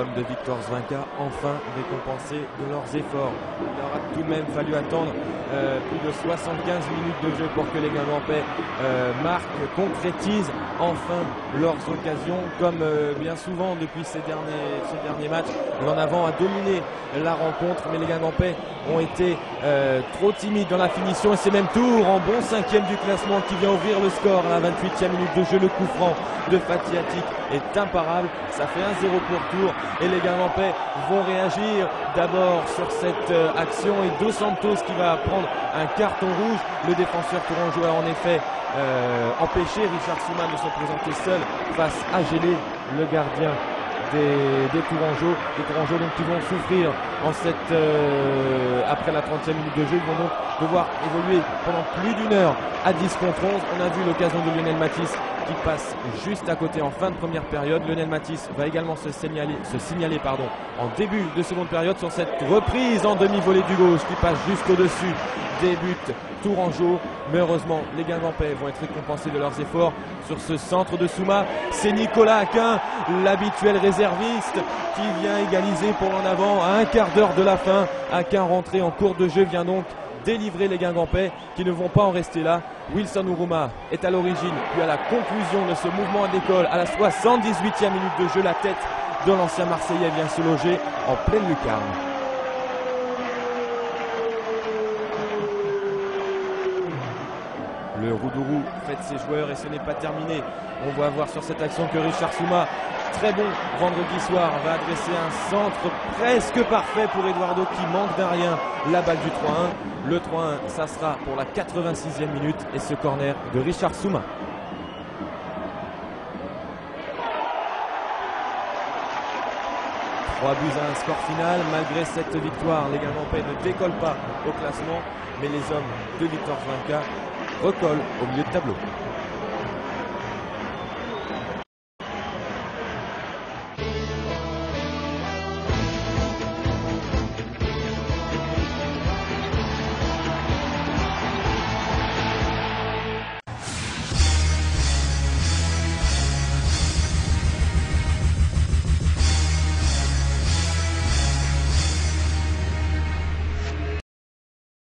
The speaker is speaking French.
hommes de Victor Zvinka enfin récompensés de leurs efforts. Il aura tout de même fallu attendre plus de 75 minutes de jeu pour que les Guingampais marquent, concrétisent enfin leurs occasions. Comme bien souvent depuis ces derniers matchs, l'en avant a dominé la rencontre, mais les Guingampais ont été trop timides dans la finition, et c'est même Tours en bon 5e du classement qui vient ouvrir le score à la 28e minute de jeu. Le coup franc de Fatih Atik est imparable, ça fait 1-0 pour Tours, et les Guingampais vont réagir d'abord sur cette action, et Dos Santos qui va prendre un carton rouge. Le défenseur tourangeau a en effet empêché Richard Souma de se présenter seul face à Gélé, le gardien des Tourangeaux. Les Tourangeaux donc qui vont souffrir en cette après la 30e minute de jeu. Ils vont donc devoir évoluer pendant plus d'une heure à 10 contre 11. On a vu l'occasion de Lionel Matisse qui passe juste à côté en fin de première période. Lionel Matisse va également se signaler en début de seconde période sur cette reprise en demi-volée du gauche qui passe juste au-dessus des buts tourangeaux. Mais heureusement, les Guingampais vont être récompensés de leurs efforts sur ce centre de Souma. C'est Nicolas Aquin, l'habituel réserviste, qui vient égaliser pour l'en avant à un quart d'heure de la fin. Aquin, rentré en cours de jeu, vient donc délivrer les Guingampais qui ne vont pas en rester là. Wilson Ourouma est à l'origine puis à la conclusion de ce mouvement à l'école. À la 78e minute de jeu, la tête de l'ancien Marseillais vient se loger en pleine lucarne. Le Roudourou fête ses joueurs et ce n'est pas terminé. On va voir sur cette action que Richard Souma, très bon vendredi soir, va adresser un centre presque parfait pour Eduardo qui manque d'un rien la balle du 3-1. Le 3-1, ça sera pour la 86e minute et ce corner de Richard Souma. Trois buts à un score final. Malgré cette victoire, les Guingampais ne décollent pas au classement, mais les hommes de Victor Zvinka recollent au milieu de tableau.